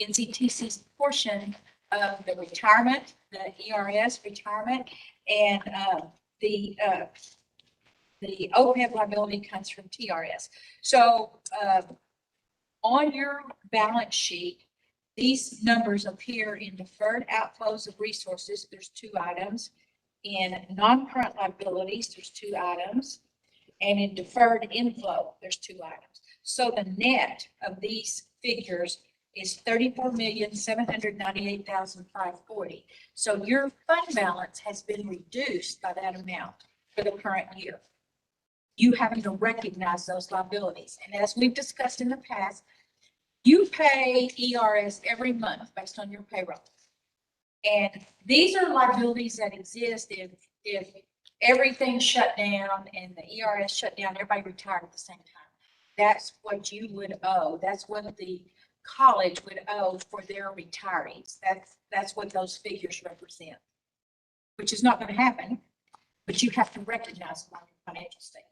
NCTC's portion of the retirement, the ERS retirement, and the OPEB liability comes from TRS. So on your balance sheet, these numbers appear in deferred outflows of resources. There's 2 items. In non-current liabilities, there's 2 items. And in deferred inflow, there's 2 items. So the net of these figures is $34,798,540. So your fund balance has been reduced by that amount for the current year. You having to recognize those liabilities. And as we've discussed in the past, you pay ERS every month based on your payroll. And these are liabilities that exist if everything shut down and the ERS shut down, everybody retired at the same time. That's what you would owe. That's what the college would owe for their retirees. That's what those figures represent, which is not going to happen, but you have to recognize them on your financial statements.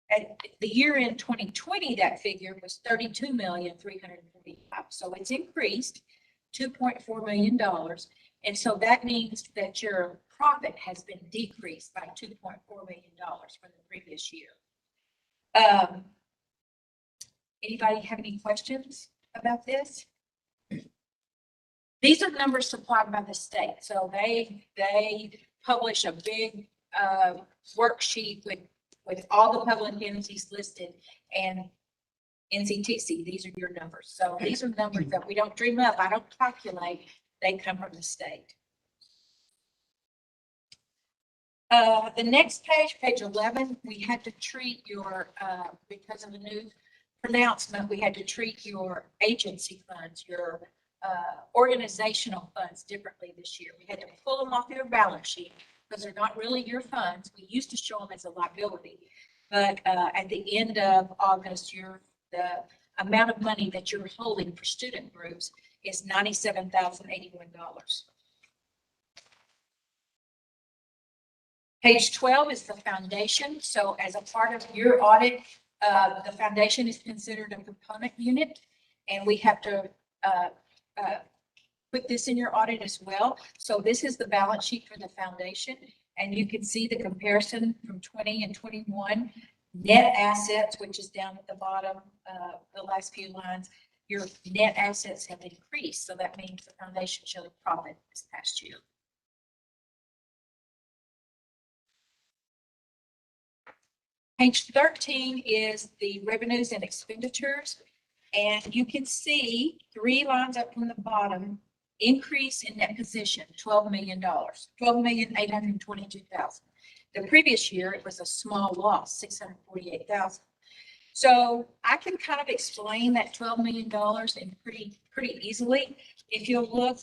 At the year in 2020, that figure was $32,345,000. So it's increased $2.4 million. And so that means that your profit has been decreased by $2.4 million from the previous year. Anybody have any questions about this? These are numbers supplied by the state. So they publish a big worksheet with all the public entities listed, and NCTC, these are your numbers. So these are numbers that we don't dream up. I don't calculate. They come from the state. The next page, page 11, we had to treat your, because of the new pronouncement, we had to treat your agency funds, your organizational funds differently this year. We had to pull them off your balance sheet because they're not really your funds. We used to show them as a liability, but at the end of August, the amount of money that you're holding for student groups is $97,081. Page 12 is the foundation. So as a part of your audit, the foundation is considered a component unit, and we have to put this in your audit as well. So this is the balance sheet for the foundation, and you can see the comparison from 20 and 21. Net assets, which is down at the bottom, the last few lines, your net assets have increased. So that means the foundation showed a profit this past year. Page 13 is the revenues and expenditures. And you can see 3 lines up from the bottom, increase in net position, $12 million, $12,822,000. The previous year, it was a small loss, $648,000. So I can kind of explain that $12 million in pretty easily. If you look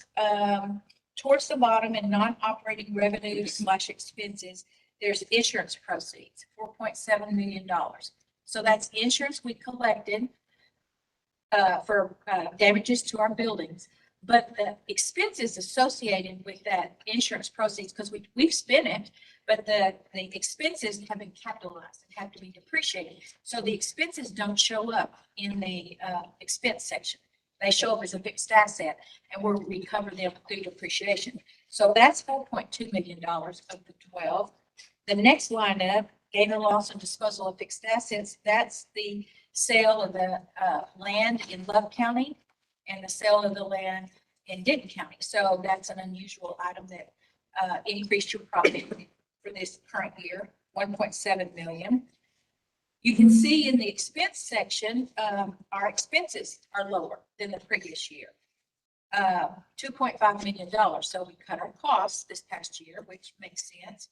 towards the bottom in non-operating revenues / expenses, there's insurance proceeds, $4.7 million. So that's insurance we collected for damages to our buildings. But the expenses associated with that insurance proceeds, because we've spent it, but the expenses have been capitalized and have to be depreciated. So the expenses don't show up in the expense section. They show up as a fixed asset, and we'll recover them through depreciation. So that's $4.2 million of the 12. The next line up, gain or loss on disposal of fixed assets, that's the sale of the land in Love County and the sale of the land in Denton County. So that's an unusual item that increased your profit for this current year, $1.7 million. You can see in the expense section, our expenses are lower than the previous year, $2.5 million. So we cut our costs this past year, which makes sense.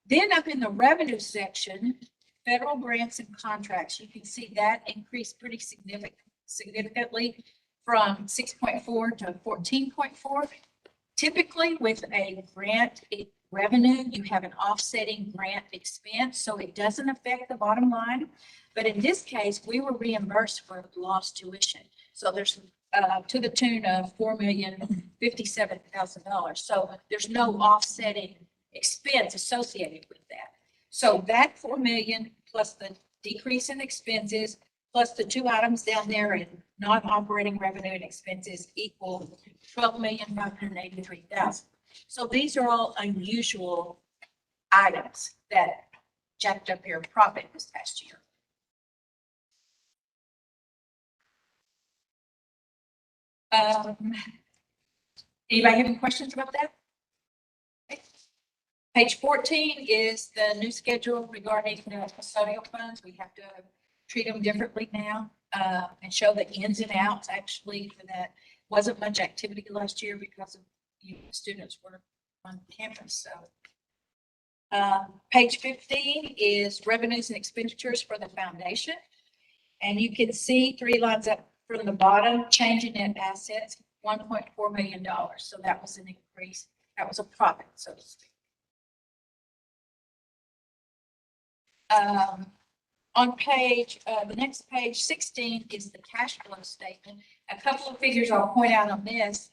Then up in the revenue section, federal grants and contracts, you can see that increased pretty significantly from 6.4 to 14.4. Typically with a grant revenue, you have an offsetting grant expense, so it doesn't affect the bottom line. But in this case, we were reimbursed for lost tuition. So there's to the tune of $4,057,000. So there's no offsetting expense associated with that. So that $4 million plus the decrease in expenses plus the two items down there in non-operating revenue and expenses equal 12,583,000. So these are all unusual items that jacked up your profit this past year. Anybody have any questions about that? Okay. Page 14 is the new schedule regarding the custodial funds. We have to treat them differently now and show the ins and outs. Actually, for that wasn't much activity last year because of students were on campus. So page 15 is revenues and expenditures for the foundation. And you can see 3 lines up from the bottom, change in net assets, $1.4 million. So that was an increase. That was a profit, so to speak. On page, the next page 16 is the cash flow statement. A couple of figures I'll point out on this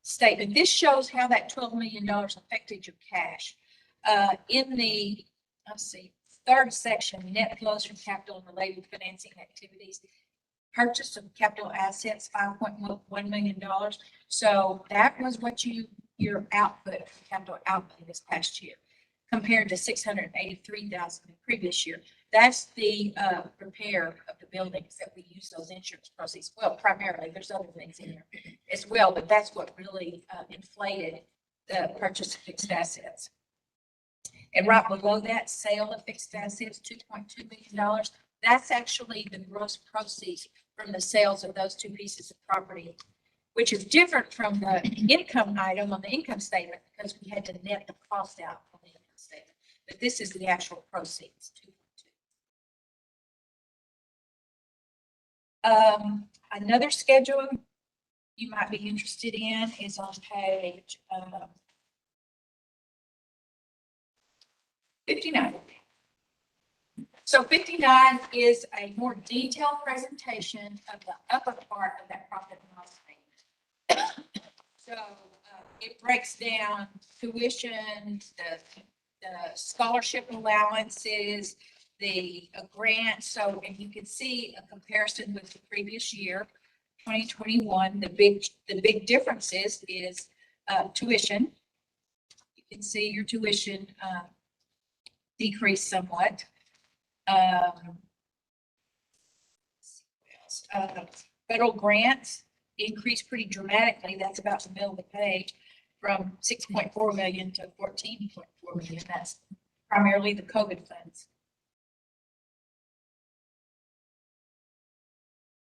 statement. This shows how that $12 million affected your cash. In the, let's see, third section, net flows from capital and related financing activities, purchase of capital assets, $5.1 million. So that was what your output, capital output this past year, compared to $683,000 the previous year. That's the repair of the buildings that we use those insurance proceeds. Well, primarily, there's other things in there as well, but that's what really inflated the purchase of fixed assets. And right below that, sale of fixed assets, $2.2 million. That's actually the gross proceeds from the sales of those two pieces of property, which is different from the income item on the income statement because we had to net the cost out on the income statement. But this is the actual proceeds, 2.2. Another schedule you might be interested in is on page 59. So 59 is a more detailed presentation of the upper part of that profit and loss statement. So it breaks down tuition, the scholarship allowances, the grants. So, and you can see a comparison with the previous year, 2021. The big difference is tuition. You can see your tuition decreased somewhat. Federal grants increased pretty dramatically. That's about the middle of the page, from 6.4 million to 14.4 million. That's primarily the COVID funds.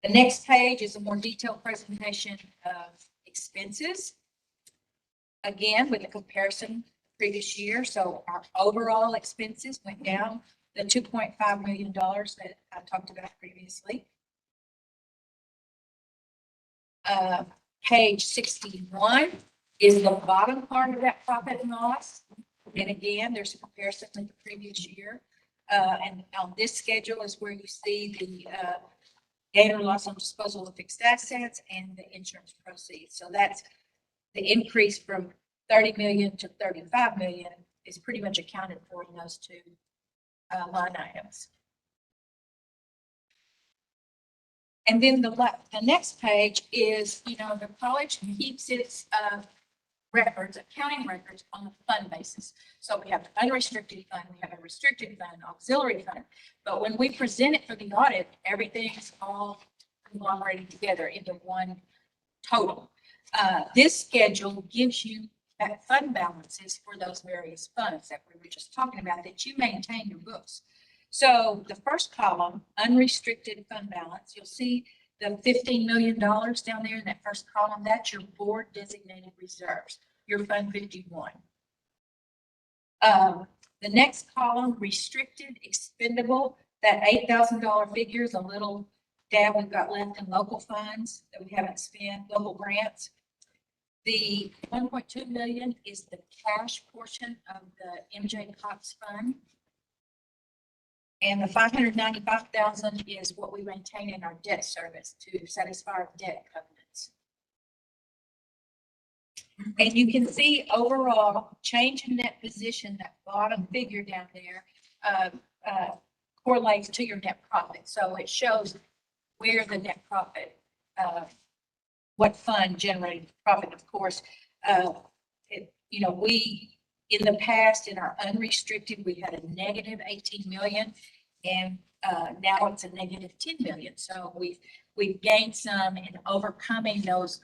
The next page is a more detailed presentation of expenses. Again, with a comparison previous year. So our overall expenses went down the $2.5 million that I talked about previously. Page 61 is the bottom part of that profit and loss. And again, there's a comparison with the previous year. And on this schedule is where you see the gain or loss on disposal of fixed assets and the insurance proceeds. So that's the increase from 30 million to 35 million is pretty much accounted for in those two line items. And then the next page is, the college keeps its records, accounting records on a fund basis. So we have an unrestricted fund, we have a restricted fund, auxiliary fund. But when we present it for the audit, everything's all conglomerated together into one total. This schedule gives you that fund balances for those various funds that we were just talking about that you maintain your books. So the first column, unrestricted fund balance, you'll see the $15 million down there in that first column. That's your board designated reserves, your Fund 51. The next column, restricted expendable, that $8,000 figure is a little dab we've got left in local funds that we haven't spent, local grants. The 1.2 million is the cash portion of the MJ Cox Fund. And the 595,000 is what we maintain in our debt service to satisfy our debt covenants. And you can see overall change in net position, that bottom figure down there. Of correlates to your net profit. So it shows where the net profit, what fund generated profit, of course. We, in the past, in our unrestricted, we had a negative 18 million, and now it's a negative 10 million. So we've gained some in overcoming those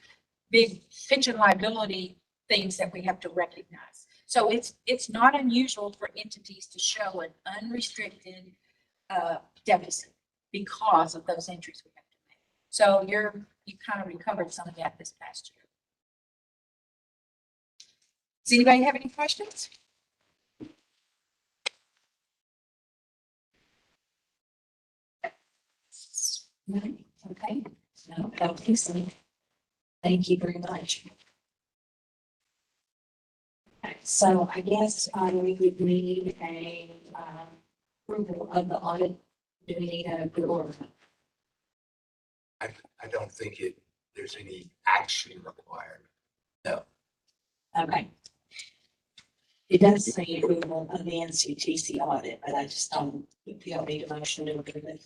big pension liability things that we have to recognize. So it's not unusual for entities to show an unrestricted deficit because of those entries we have to make. So you kind of recovered some of that this past year. Does anybody have any questions? No? Okay. No, I don't think so. Thank you very much. Okay, so I guess we would need a approval of the audit. Do we need an approval? I don't think there's any action required. No. Okay. It does say approval of the NCTC audit, but I just don't feel need a motion to approve it.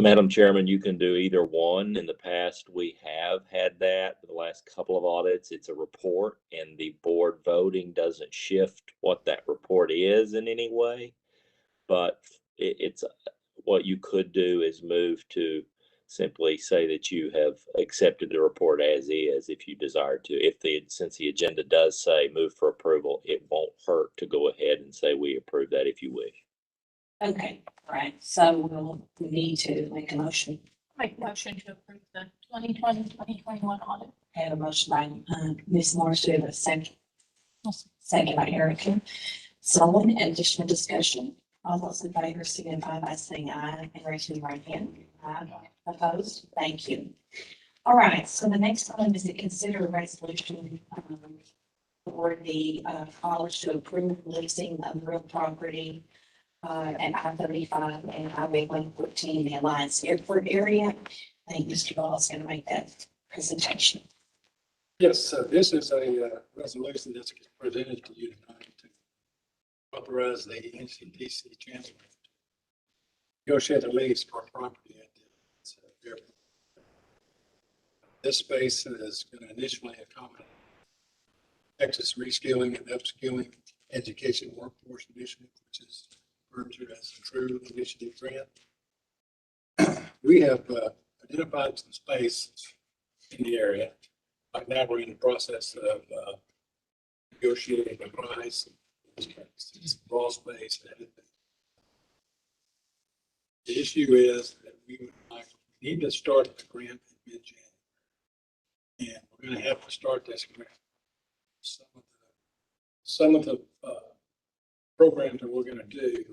Madam Chairman, you can do either one. In the past, we have had that. The last couple of audits, it's a report, and the board voting doesn't shift what that report is in any way. But it's what you could do is move to simply say that you have accepted the report as is, if you desire to. Since the agenda does say move for approval, it won't hurt to go ahead and say we approve that if you wish. Okay, all right. So we need to make a motion. Make a motion to approve the 2020-2021 audit. I have a motion by Ms. Morris. Do we have a second? Second by Erica. So an additional discussion. All those in favor signify by saying aye and raising your right hand. Aye. Opposed? Thank you. All right. So the next one is to consider a resolution for the college to approve leasing of real property at I-35 and Highway 114, the Alliance Airport area. I think Mr. Ball is going to make that presentation. Yes, so this is a resolution that's presented to you tonight to authorize the NCTC chancellor to negotiate a lease for property at the airport. This space is going to initially accommodate Texas Reskilling and Upskilling Education Workforce Initiative, which is referred to as a true initiative grant. We have identified some space in the area. Right now, we're in the process of negotiating the price. It's raw space. The issue is that we need to start the grant in mid-January, and we're going to have to start this grant. Some of the programs that we're going to do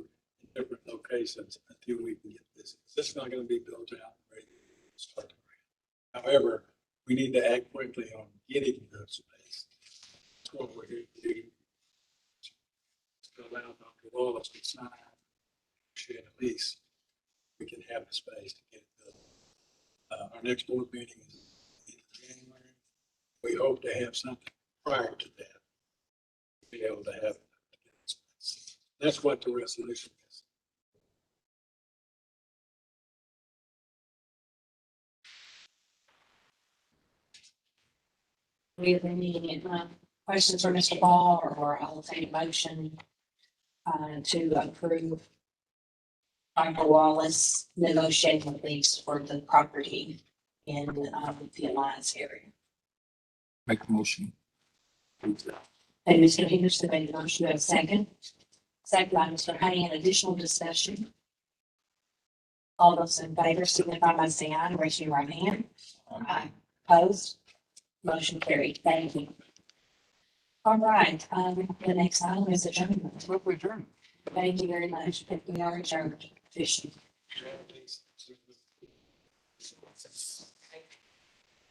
in different locations until we can get this. This is not going to be built out and ready to start the grant. However, we need to act quickly on getting the space. That's what we're here to do. To allow Dr. Wallace to sign share a lease, we can have the space to get it built. Our next board meeting is in January. We hope to have something prior to that. Be able to have. That's what the resolution is. Do we have any questions for Mr. Ball, or I'll take a motion to approve Dr. Wallace negotiating the lease for the property in the Alliance area? Make a motion. And Mr. Henderson made the motion. To have a second. Second by Mr. Honey. An additional discussion. All those in favor signify by saying aye and raising your right hand. Aye. Opposed? Motion carried. Thank you. All right. The next item is adjournment. What we adjourn? Thank you very much. We are adjourned. Fishing.